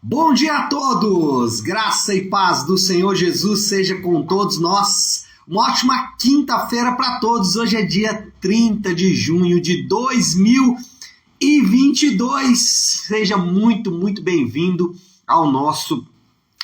Bom dia a todos! Graça e paz do Senhor Jesus seja com todos nós. Uma ótima quinta-feira para todos. Hoje é dia 30 de junho de 2022. Seja muito bem-vindo ao nosso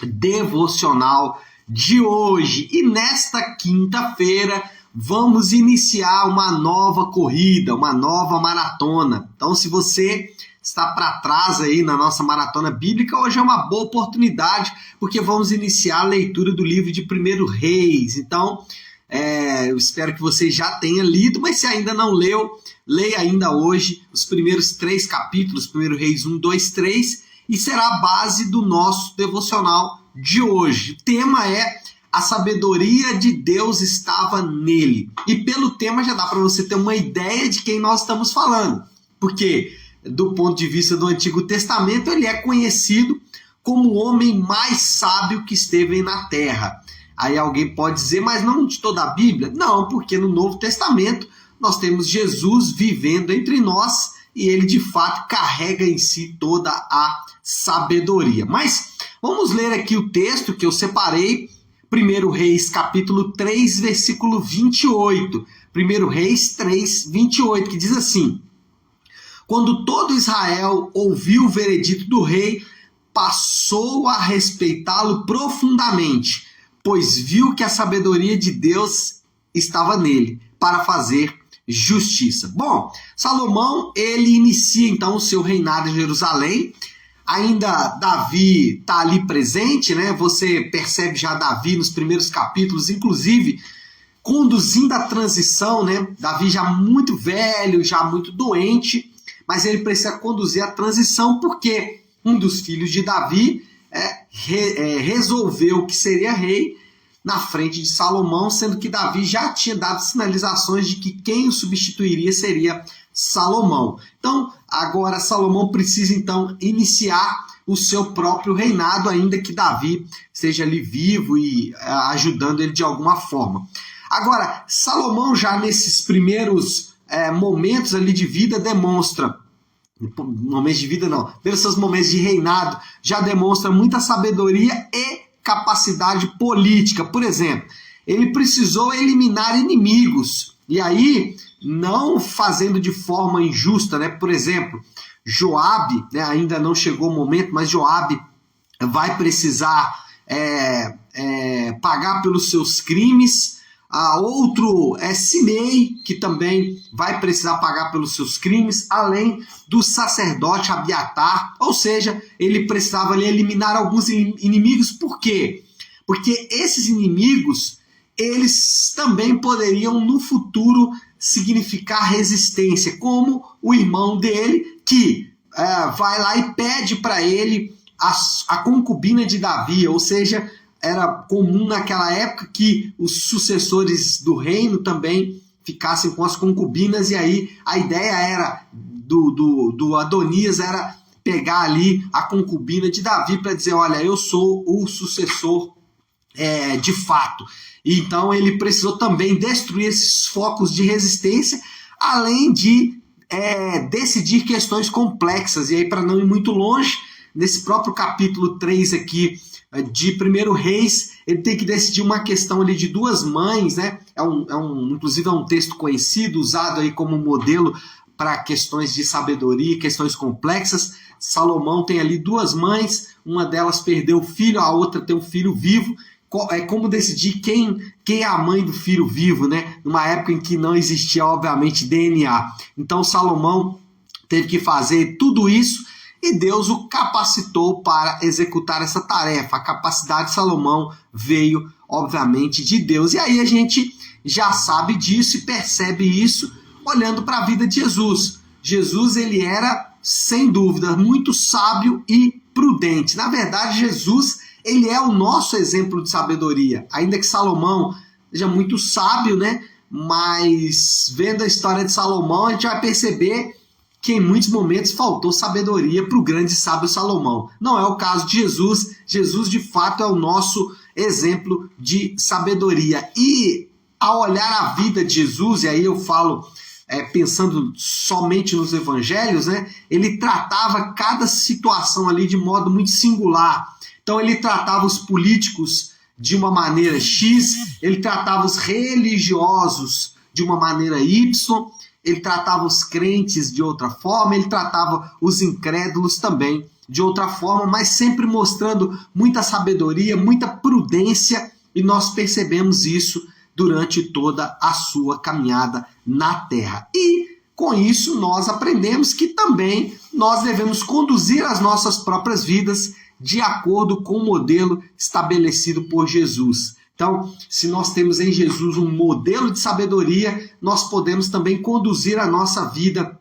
devocional de hoje. E nesta quinta-feira vamos iniciar uma nova corrida, uma nova maratona. Então, se você está para trás aí na nossa maratona bíblica, hoje é uma boa oportunidade, porque vamos iniciar a leitura do livro de 1 Reis. Então, eu espero que você já tenha lido, mas se ainda não leu, leia ainda hoje os primeiros 3 capítulos, 1 Reis 1, 2, 3, e será a base do nosso devocional de hoje. O tema é: a sabedoria de Deus estava nele. E pelo tema já dá para você ter uma ideia de quem nós estamos falando, porque do ponto de vista do Antigo Testamento, ele é conhecido como o homem mais sábio que esteve na terra. Aí alguém pode dizer, mas não de toda a Bíblia? Não, porque no Novo Testamento nós temos Jesus vivendo entre nós e ele de fato carrega em si toda a sabedoria. Mas vamos ler aqui o texto que eu separei, 1 Reis capítulo 3, versículo 28. 1 Reis 3, 28, que diz assim: quando todo Israel ouviu o veredito do rei, passou a respeitá-lo profundamente, pois viu que a sabedoria de Deus estava nele para fazer justiça. Bom, Salomão, ele inicia então o seu reinado em Jerusalém. Ainda Davi está ali presente, né? Você percebe já Davi nos primeiros capítulos, inclusive conduzindo a transição, né? Davi já muito velho, já muito doente, mas ele precisa conduzir a transição porque um dos filhos de Davi resolveu que seria rei na frente de Salomão, sendo que Davi já tinha dado sinalizações de que quem o substituiria seria Salomão. Então, agora Salomão precisa então iniciar o seu próprio reinado, ainda que Davi esteja ali vivo e ajudando ele de alguma forma. Agora, Salomão já nesses primeiros momentos ali de vida demonstra, momentos de vida não, pelos seus momentos de reinado, já demonstra muita sabedoria e capacidade política. Por exemplo, ele precisou eliminar inimigos, e aí não fazendo de forma injusta, né? Por exemplo, Joabe, né, ainda não chegou o momento, mas Joabe vai precisar pagar pelos seus crimes. Outro é Simei, que também vai precisar pagar pelos seus crimes, além do sacerdote Abiatar, ou seja, ele precisava ali eliminar alguns inimigos. Por quê? Porque esses inimigos, eles também poderiam no futuro significar resistência, como o irmão dele, que vai lá e pede para ele a concubina de Davi, ou seja, era comum naquela época que os sucessores do reino também ficassem com as concubinas, e aí a ideia era do Adonias era pegar ali a concubina de Davi para dizer, olha, eu sou o sucessor de fato. E então ele precisou também destruir esses focos de resistência, além de decidir questões complexas. E aí, para não ir muito longe, nesse próprio capítulo 3 aqui de 1 Reis, ele tem que decidir uma questão ali de 2 mães, né? Inclusive é um texto conhecido, usado aí como modelo para questões de sabedoria, questões complexas. Salomão tem ali 2 mães, uma delas perdeu o filho, a outra tem um filho vivo. Como decidir quem é a mãe do filho vivo, né? Numa época em que não existia, obviamente, DNA. Então Salomão teve que fazer tudo isso, e Deus o capacitou para executar essa tarefa. A capacidade de Salomão veio, obviamente, de Deus. E aí a gente já sabe disso e percebe isso olhando para a vida de Jesus. Jesus, ele era, sem dúvida, muito sábio e prudente. Na verdade, Jesus, ele é o nosso exemplo de sabedoria. Ainda que Salomão seja muito sábio, né? Mas vendo a história de Salomão, a gente vai perceber que em muitos momentos faltou sabedoria para o grande sábio Salomão. Não é o caso de Jesus. Jesus, de fato, é o nosso exemplo de sabedoria. E ao olhar a vida de Jesus, e aí eu falo pensando somente nos evangelhos, né, ele tratava cada situação ali de modo muito singular. Então ele tratava os políticos de uma maneira X, ele tratava os religiosos de uma maneira Y, ele tratava os crentes de outra forma, ele tratava os incrédulos também de outra forma, mas sempre mostrando muita sabedoria, muita prudência, e nós percebemos isso durante toda a sua caminhada na terra. E com isso nós aprendemos que também nós devemos conduzir as nossas próprias vidas de acordo com o modelo estabelecido por Jesus. Então, se nós temos em Jesus um modelo de sabedoria, nós podemos também conduzir a nossa vida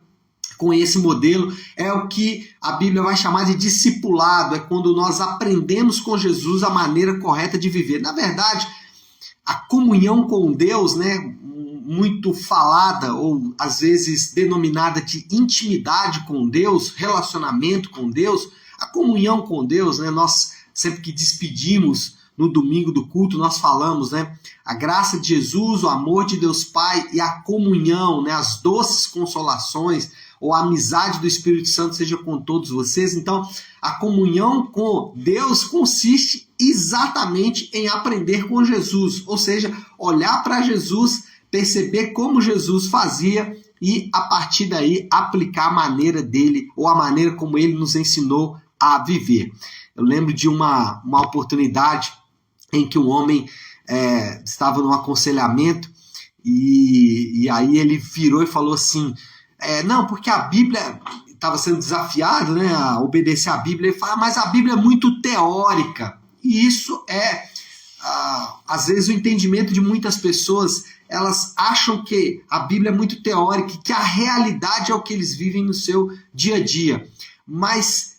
com esse modelo. É o que a Bíblia vai chamar de discipulado, é quando nós aprendemos com Jesus a maneira correta de viver. Na verdade, a comunhão com Deus, né, muito falada ou às vezes denominada de intimidade com Deus, relacionamento com Deus, a comunhão com Deus, né, nós sempre que despedimos no domingo do culto, nós falamos, né, a graça de Jesus, o amor de Deus Pai e a comunhão, né, as doces consolações ou a amizade do Espírito Santo seja com todos vocês. Então, a comunhão com Deus consiste exatamente em aprender com Jesus, ou seja, olhar para Jesus, perceber como Jesus fazia e, a partir daí, aplicar a maneira dele ou a maneira como ele nos ensinou a viver. Eu lembro de uma oportunidade em que um homem estava num aconselhamento e aí ele virou e falou assim, não, porque a Bíblia estava sendo desafiado, né, a obedecer à Bíblia. Ele fala, mas a Bíblia é muito teórica. E isso às vezes, o entendimento de muitas pessoas. Elas acham que a Bíblia é muito teórica, que a realidade é o que eles vivem no seu dia a dia. Mas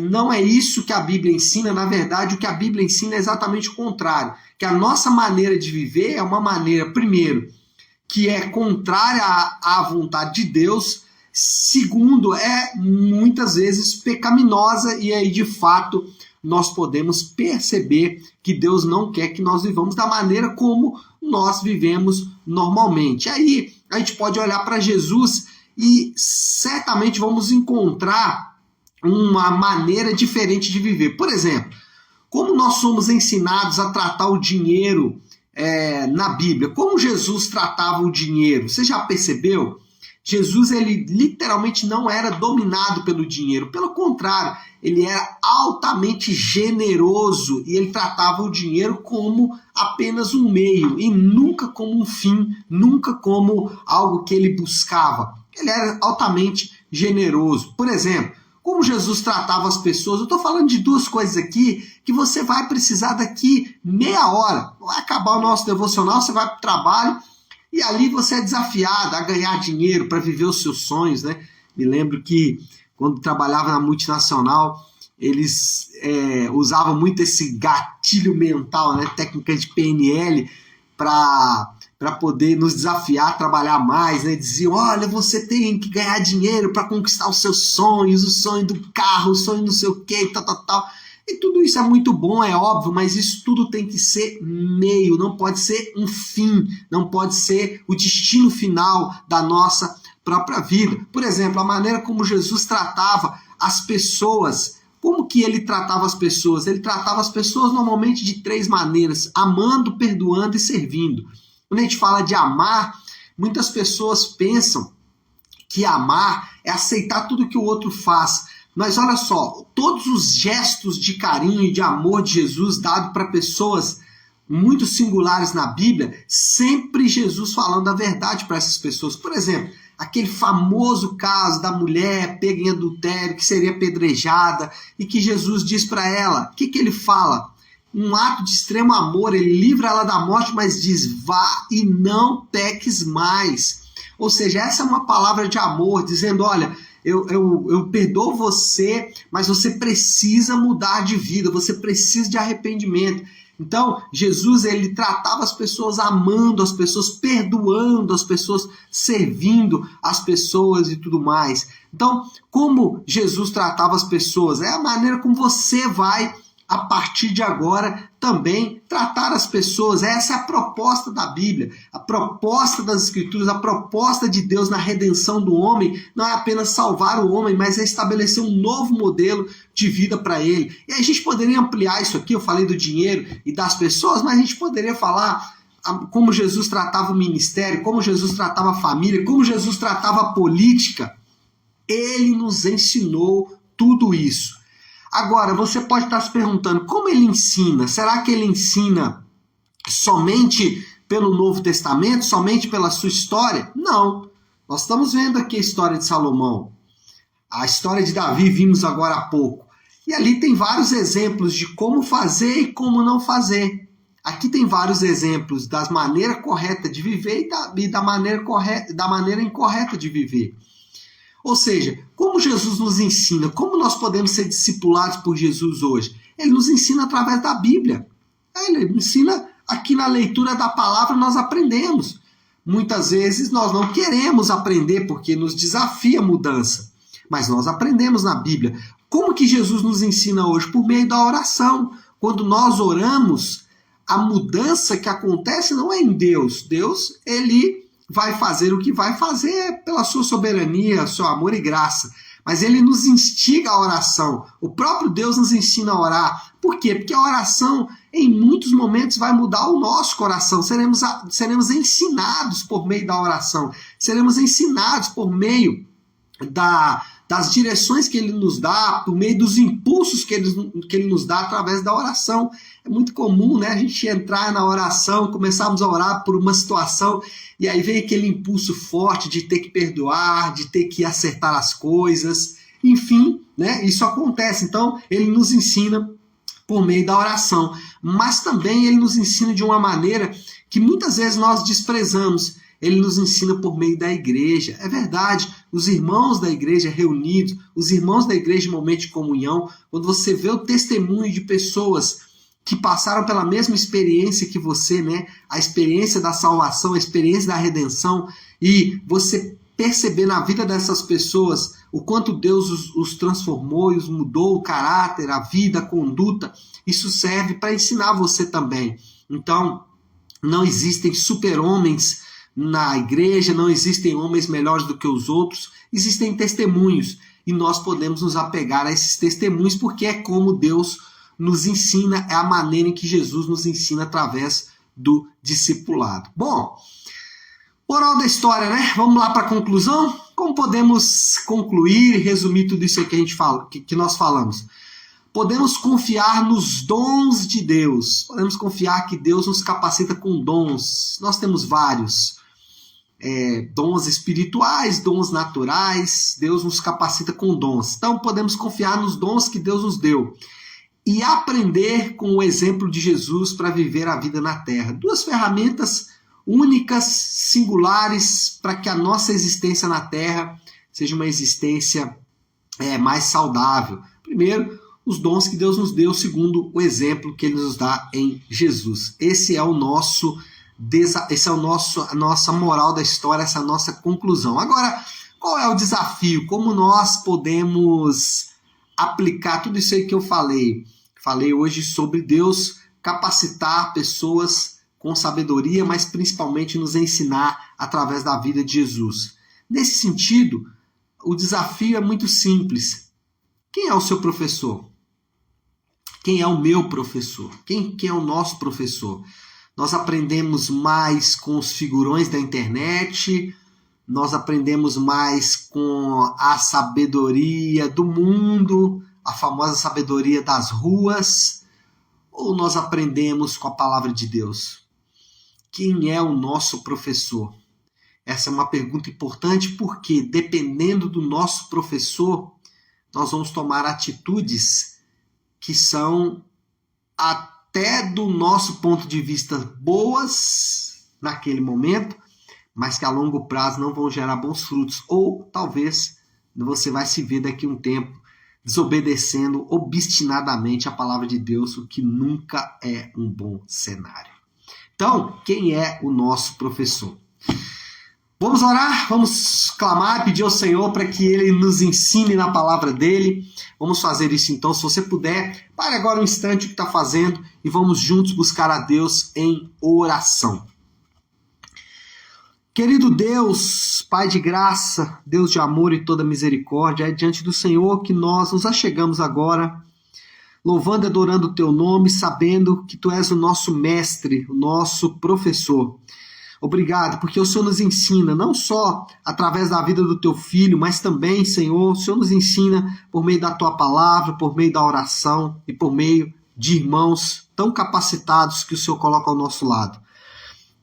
não é isso que a Bíblia ensina. Na verdade, o que a Bíblia ensina é exatamente o contrário. Que a nossa maneira de viver é uma maneira, primeiro, que é contrária à vontade de Deus. Segundo, é muitas vezes pecaminosa, e aí de fato nós podemos perceber que Deus não quer que nós vivamos da maneira como nós vivemos normalmente. Aí a gente pode olhar para Jesus e certamente vamos encontrar uma maneira diferente de viver. Por exemplo, como nós somos ensinados a tratar o dinheiro na Bíblia, como Jesus tratava o dinheiro, você já percebeu? Jesus, ele literalmente não era dominado pelo dinheiro, pelo contrário, ele era altamente generoso e ele tratava o dinheiro como apenas um meio e nunca como um fim, nunca como algo que ele buscava. Ele era altamente generoso. Por exemplo, como Jesus tratava as pessoas, eu estou falando de duas coisas aqui que você vai precisar daqui meia hora. Vai acabar o nosso devocional, você vai para o trabalho e ali você é desafiado a ganhar dinheiro para viver os seus sonhos, né? Me lembro que quando trabalhava na multinacional, eles usavam muito esse gatilho mental, né? Técnica de PNL, para poder nos desafiar a trabalhar mais, né? Diziam, olha, você tem que ganhar dinheiro para conquistar os seus sonhos, o sonho do carro, o sonho não sei o que, tal. E tudo isso é muito bom, é óbvio, mas isso tudo tem que ser meio, não pode ser um fim, não pode ser o destino final da nossa própria vida. Por exemplo, a maneira como Jesus tratava as pessoas. Como que ele tratava as pessoas? Ele tratava as pessoas normalmente de três maneiras: amando, perdoando e servindo. Quando a gente fala de amar, muitas pessoas pensam que amar é aceitar tudo que o outro faz. Mas olha só, todos os gestos de carinho e de amor de Jesus dado para pessoas muito singulares na Bíblia, sempre Jesus falando a verdade para essas pessoas. Por exemplo, aquele famoso caso da mulher pega em adultério, que seria apedrejada, e que Jesus diz para ela, o que ele fala? Um ato de extremo amor, ele livra ela da morte, mas diz, vá e não peques mais. Ou seja, essa é uma palavra de amor, dizendo, olha, eu perdoo você, mas você precisa mudar de vida, você precisa de arrependimento. Então, Jesus, ele tratava as pessoas amando as pessoas, perdoando as pessoas, servindo as pessoas e tudo mais. Então, como Jesus tratava as pessoas? É a maneira como você vai a partir de agora, também tratar as pessoas. Essa é a proposta da Bíblia, a proposta das Escrituras, a proposta de Deus na redenção do homem, não é apenas salvar o homem, mas é estabelecer um novo modelo de vida para ele. E a gente poderia ampliar isso aqui, eu falei do dinheiro e das pessoas, mas a gente poderia falar como Jesus tratava o ministério, como Jesus tratava a família, como Jesus tratava a política. Ele nos ensinou tudo isso. Agora, você pode estar se perguntando, como ele ensina? Será que ele ensina somente pelo Novo Testamento, somente pela sua história? Não. Nós estamos vendo aqui a história de Salomão. A história de Davi vimos agora há pouco. E ali tem vários exemplos de como fazer e como não fazer. Aqui tem vários exemplos da maneira correta de viver e da maneira incorreta de viver. Ou seja, como Jesus nos ensina, como nós podemos ser discipulados por Jesus hoje? Ele nos ensina através da Bíblia. Ele ensina aqui na leitura da palavra, nós aprendemos. Muitas vezes nós não queremos aprender porque nos desafia a mudança, mas nós aprendemos na Bíblia. Como que Jesus nos ensina hoje? Por meio da oração. Quando nós oramos, a mudança que acontece não é em Deus. Deus, ele vai fazer o que vai fazer pela sua soberania, seu amor e graça. Mas ele nos instiga à oração. O próprio Deus nos ensina a orar. Por quê? Porque a oração, em muitos momentos, vai mudar o nosso coração. Seremos ensinados por meio da oração. Seremos ensinados por meio das direções que ele nos dá, por meio dos impulsos que ele nos dá através da oração. É muito comum, né, a gente entrar na oração, começarmos a orar por uma situação, e aí vem aquele impulso forte de ter que perdoar, de ter que acertar as coisas, enfim, né, isso acontece. Então, ele nos ensina por meio da oração, mas também ele nos ensina de uma maneira que muitas vezes nós desprezamos. Ele nos ensina por meio da igreja. É verdade, os irmãos da igreja reunidos, os irmãos da igreja em momento de comunhão, quando você vê o testemunho de pessoas que passaram pela mesma experiência que você, né? A experiência da salvação, a experiência da redenção, e você perceber na vida dessas pessoas o quanto Deus os transformou e os mudou o caráter, a vida, a conduta, isso serve para ensinar você também. Então, não existem super-homens na igreja, não existem homens melhores do que os outros, existem testemunhos, e nós podemos nos apegar a esses testemunhos, porque é como Deus nos ensina, é a maneira em que Jesus nos ensina através do discipulado. Bom, moral da história, né? Vamos lá para a conclusão? Como podemos concluir e resumir tudo isso aí que a gente fala, que nós falamos? Podemos confiar nos dons de Deus. Podemos confiar que Deus nos capacita com dons. Nós temos vários. Dons espirituais, dons naturais. Deus nos capacita com dons. Então podemos confiar nos dons que Deus nos deu. E aprender com o exemplo de Jesus para viver a vida na Terra. Duas ferramentas únicas, singulares, para que a nossa existência na Terra seja uma existência mais saudável. Primeiro, os dons que Deus nos deu, segundo o exemplo que Ele nos dá em Jesus. Essa é a nossa moral da história, essa é a nossa conclusão. Agora, qual é o desafio? Como nós podemos aplicar tudo isso aí que eu falei? Falei hoje sobre Deus capacitar pessoas com sabedoria, mas principalmente nos ensinar através da vida de Jesus. Nesse sentido, o desafio é muito simples. Quem é o seu professor? Quem é o meu professor? Quem é o nosso professor? Nós aprendemos mais com os figurões da internet, nós aprendemos mais com a sabedoria do mundo, a famosa sabedoria das ruas, ou nós aprendemos com a palavra de Deus? Quem é o nosso professor? Essa é uma pergunta importante porque, dependendo do nosso professor, nós vamos tomar atitudes que são, até do nosso ponto de vista, boas naquele momento, mas que a longo prazo não vão gerar bons frutos. Ou talvez você vai se ver daqui a um tempo desobedecendo obstinadamente a palavra de Deus, o que nunca é um bom cenário. Então, quem é o nosso professor? Vamos orar, vamos clamar, pedir ao Senhor para que Ele nos ensine na palavra dEle. Vamos fazer isso então, se você puder. Pare agora um instante o que está fazendo e vamos juntos buscar a Deus em oração. Querido Deus, Pai de graça, Deus de amor e toda misericórdia, é diante do Senhor que nós nos achegamos agora, louvando e adorando o Teu nome, sabendo que Tu és o nosso mestre, o nosso professor. Obrigado, porque o Senhor nos ensina, não só através da vida do Teu Filho, mas também, Senhor, o Senhor nos ensina por meio da Tua palavra, por meio da oração e por meio de irmãos tão capacitados que o Senhor coloca ao nosso lado.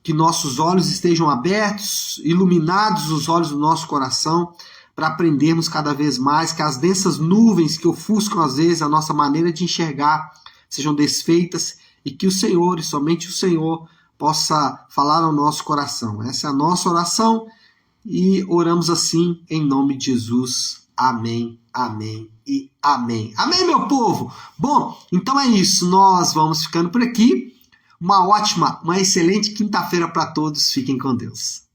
Que nossos olhos estejam abertos, iluminados os olhos do nosso coração, para aprendermos cada vez mais, que as densas nuvens que ofuscam às vezes a nossa maneira de enxergar sejam desfeitas e que o Senhor, e somente o Senhor, possa falar ao nosso coração. Essa é a nossa oração e oramos assim em nome de Jesus. Amém, amém e amém. Amém, meu povo? Bom, então é isso. Nós vamos ficando por aqui. Uma excelente quinta-feira para todos. Fiquem com Deus.